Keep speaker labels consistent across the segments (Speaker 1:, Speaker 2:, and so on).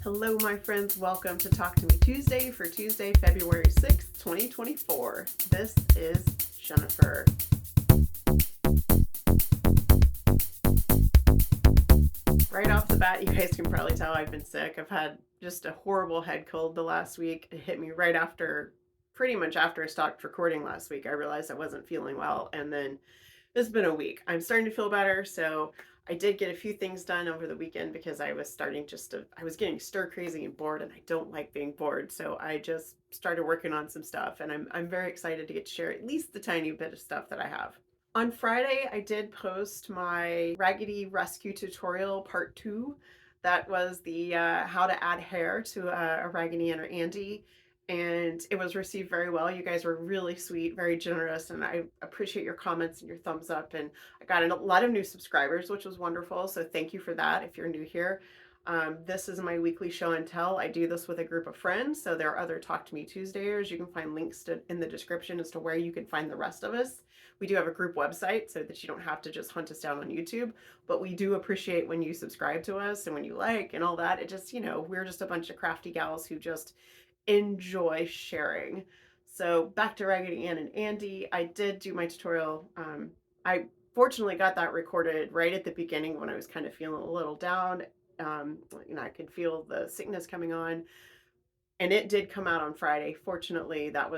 Speaker 1: Hello, my friends. Welcome to Talk to Me Tuesday for Tuesday, February 6th, 2024. This is Jennifer. Right off the bat, you guys can probably tell I've been sick. I've had just a horrible head cold the last week. It hit me right after, pretty much after I stopped recording last week. I realized I wasn't feeling well, and then it's been a week. I'm starting to feel better, so I did get a few things done over the weekend because I was I was getting stir crazy and bored, and I don't like being bored. So I just started working on some stuff, and I'm very excited to get to share at least the tiny bit of stuff that I have. On Friday, I did post my Raggedy Rescue tutorial part 2. That was the how to add hair to a Raggedy Ann or Andy, and it was received very well. You guys were really sweet, very generous, and I appreciate your comments and your thumbs up. And I got a lot of new subscribers, which was wonderful. So thank you for that. If you're new here, this is my weekly show and tell. I do this with a group of friends. So there are other Talk to Me Tuesdayers. You can find links in the description as to where you can find the rest of us. We do have a group website so that you don't have to just hunt us down on YouTube, but we do appreciate when you subscribe to us and when you like and all that. It just, we're just a bunch of crafty gals who just enjoy sharing. So back to Raggedy Ann and Andy, I did do my tutorial. I fortunately got that recorded right at the beginning when I was kind of feeling a little down. I could feel the sickness coming on, and it did come out on Friday. Fortunately, that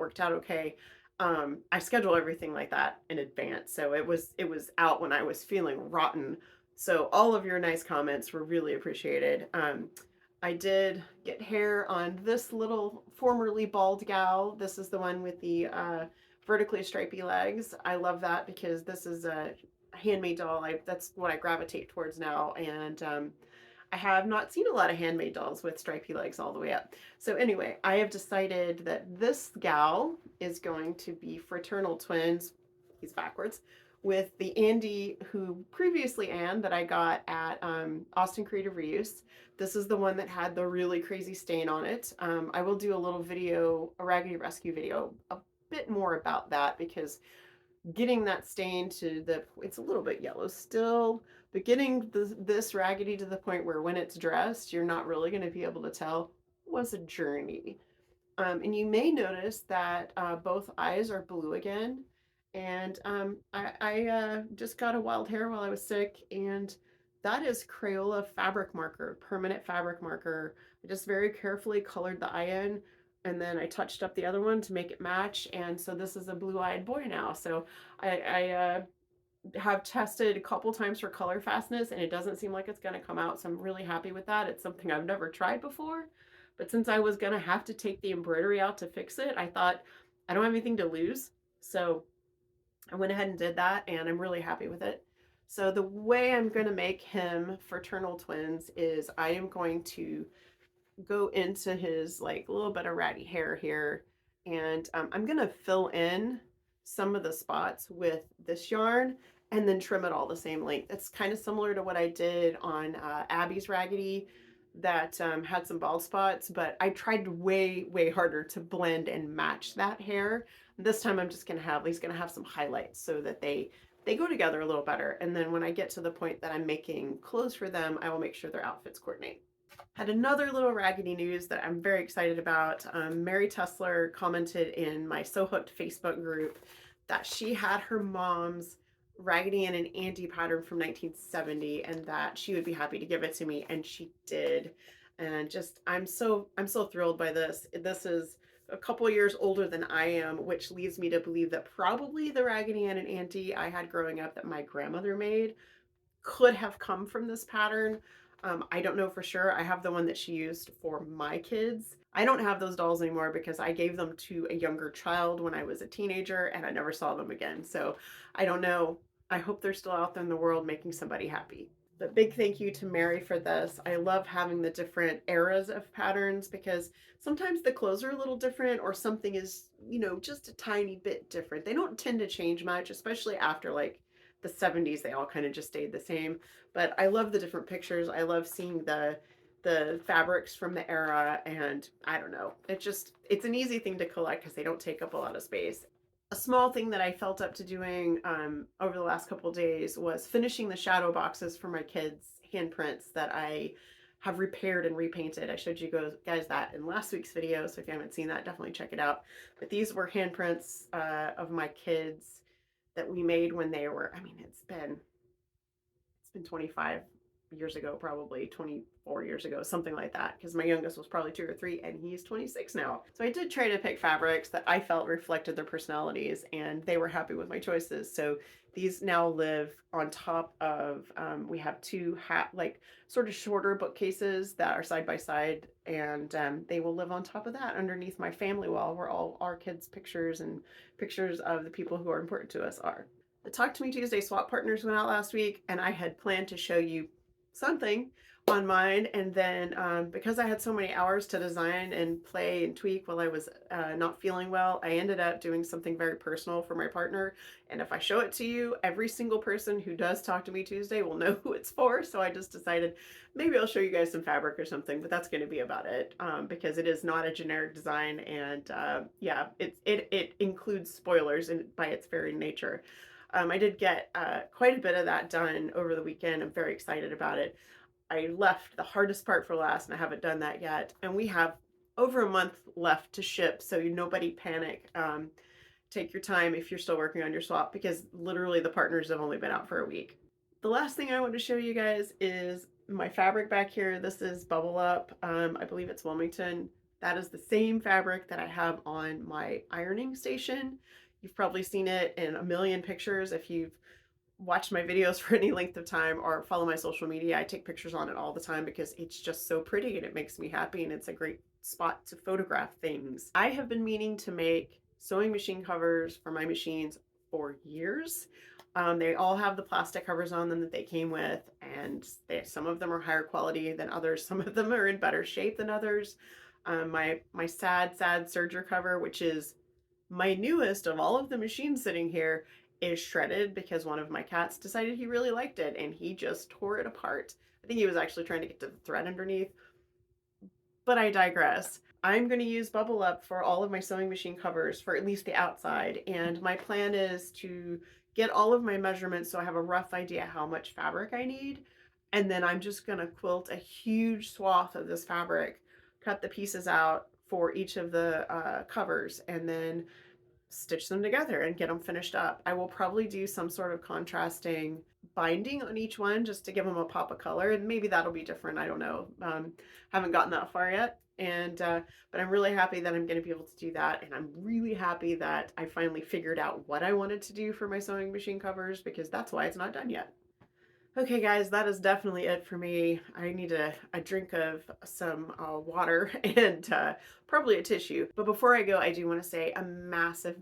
Speaker 1: worked out okay. I schedule everything like that in advance, so it was out when I was feeling rotten. So all of your nice comments were really appreciated. I did get hair on this little formerly bald gal. This is the one with the vertically stripy legs. I love that because this is a handmade doll. That's what I gravitate towards now. And I have not seen a lot of handmade dolls with stripy legs all the way up. So anyway, I have decided that this gal is going to be fraternal twins. He's backwards. With the Andy who previously Ann that I got at Austin Creative Reuse. This is the one that had the really crazy stain on it. I will do a little video, a Raggedy Rescue video, a bit more about that because getting that stain it's a little bit yellow still, but getting this Raggedy to the point where when it's dressed, you're not really going to be able to tell was a journey. And you may notice that both eyes are blue again. And I just got a wild hair while I was sick, and that is Crayola fabric marker, permanent fabric marker. I just very carefully colored the eye in, and then I touched up the other one to make it match. And so this is a blue-eyed boy now. So I have tested a couple times for color fastness, and it doesn't seem like it's going to come out. So I'm really happy with that. It's something I've never tried before. But since I was going to have to take the embroidery out to fix it, I thought I don't have anything to lose. So I went ahead and did that, and I'm really happy with it. So the way I'm going to make him fraternal twins is I am going to go into his like little bit of ratty hair here, and I'm going to fill in some of the spots with this yarn and then trim it all the same length. It's kind of similar to what I did on Abby's Raggedy that had some bald spots, but I tried way harder to blend and match that hair. This time I'm just gonna he's gonna have some highlights so that they go together a little better. And then when I get to the point that I'm making clothes for them, I will make sure their outfits coordinate. Had another little Raggedy news that I'm very excited about. Mary Tussler commented in my Sew Hooked Facebook group that she had her mom's Raggedy Ann and Andy pattern from 1970 and that she would be happy to give it to me, and she did. And just I'm so thrilled by this. This is a couple years older than I am, which leads me to believe that probably the Raggedy Ann and Andy I had growing up that my grandmother made could have come from this pattern. I don't know for sure. I have the one that she used for my kids. I don't have those dolls anymore because I gave them to a younger child when I was a teenager and I never saw them again. So I don't know. I hope they're still out there in the world making somebody happy. But big thank you to Mary for this. I love having the different eras of patterns because sometimes the clothes are a little different or something is, just a tiny bit different. They don't tend to change much, especially after like the 70s. They all kind of just stayed the same. But I love the different pictures. I love seeing the fabrics from the era, and I don't know. It's an easy thing to collect because they don't take up a lot of space. A small thing that I felt up to doing over the last couple of days was finishing the shadow boxes for my kids' handprints that I have repaired and repainted. I showed you guys that in last week's video, so if you haven't seen that, definitely check it out. But these were handprints of my kids that we made when they were, I mean, it's been 25 years ago, probably 24 years ago, something like that, because my youngest was probably 2 or 3 and he's 26 now. So I did try to pick fabrics that I felt reflected their personalities, and they were happy with my choices. So these now live on top of, we have two like sort of shorter bookcases that are side by side, and they will live on top of that underneath my family wall, where all our kids' pictures and pictures of the people who are important to us are. The Talk to Me Tuesday swap partners went out last week, and I had planned to show you something on mine, and then because I had so many hours to design and play and tweak while I was not feeling well, I ended up doing something very personal for my partner. And if I show it to you, every single person who does Talk to Me Tuesday will know who it's for. So I just decided maybe I'll show you guys some fabric or something, but that's going to be about it, because it is not a generic design, and yeah, it includes spoilers by its very nature. I did get quite a bit of that done over the weekend. I'm very excited about it. I left the hardest part for last, and I haven't done that yet. And we have over a month left to ship, so nobody panic. Take your time if you're still working on your swap, because literally the partners have only been out for a week. The last thing I want to show you guys is my fabric back here. This is Bubble Up. I believe it's Wilmington. That is the same fabric that I have on my ironing station. You've probably seen it in a million pictures if you've watched my videos for any length of time or follow my social media. I take pictures on it all the time because it's just so pretty and it makes me happy, and it's a great spot to photograph things. I have been meaning to make sewing machine covers for my machines for years. They all have the plastic covers on them that they came with, and some of them are higher quality than others. Some of them are in better shape than others. My sad serger cover, which is my newest of all of the machines sitting here, is shredded because one of my cats decided he really liked it and he just tore it apart. I think he was actually trying to get to the thread underneath, but I digress. I'm going to use Bubble Up for all of my sewing machine covers, for at least the outside, and my plan is to get all of my measurements so I have a rough idea how much fabric I need, and then I'm just going to quilt a huge swath of this fabric, cut the pieces out for each of the covers, and then stitch them together and get them finished up. I will probably do some sort of contrasting binding on each one just to give them a pop of color, and maybe that'll be different. I don't know. Haven't gotten that far yet, and but I'm really happy that I'm going to be able to do that, and I'm really happy that I finally figured out what I wanted to do for my sewing machine covers, because that's why it's not done yet. Okay, guys, that is definitely it for me. I need a drink of some water and probably a tissue. But before I go, I do want to say a massive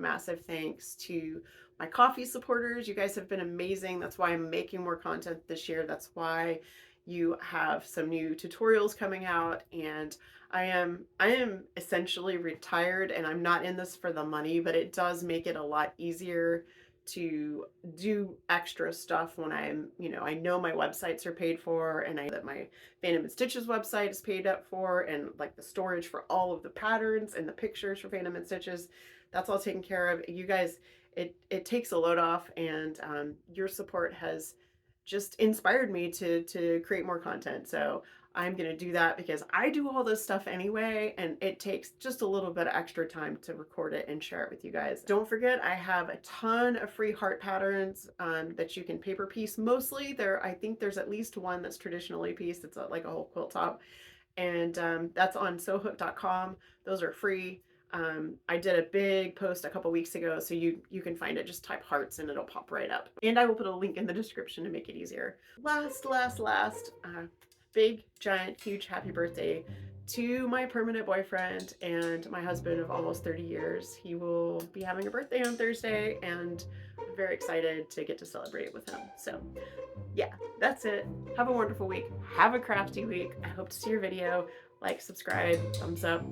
Speaker 1: thanks to my coffee supporters. You guys have been amazing. That's why I'm making more content this year. That's why you have some new tutorials coming out, and I am essentially retired, and I'm not in this for the money, but it does make it a lot easier to do extra stuff when I'm, I know my websites are paid for, and I know that my Phantom and Stitches website is paid up for, and like the storage for all of the patterns and the pictures for Phantom and Stitches, that's all taken care of. You guys, it takes a load off, and your support has just inspired me to create more content. So I'm going to do that because I do all this stuff anyway, and it takes just a little bit of extra time to record it and share it with you guys. Don't forget, I have a ton of free heart patterns that you can paper piece. Mostly I think there's at least one that's traditionally pieced. It's like a whole quilt top, and that's on sewhooked.com. Those are free. I did a big post a couple weeks ago, so you can find it. Just type hearts and it'll pop right up. And I will put a link in the description to make it easier. Last, big, giant, huge happy birthday to my permanent boyfriend and my husband of almost 30 years. He will be having a birthday on Thursday, and I'm very excited to get to celebrate it with him. So yeah, that's it. Have a wonderful week. Have a crafty week. I hope to see your video. Like, subscribe, thumbs up.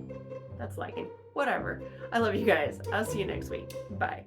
Speaker 1: That's liking. Whatever. I love you guys. I'll see you next week. Bye.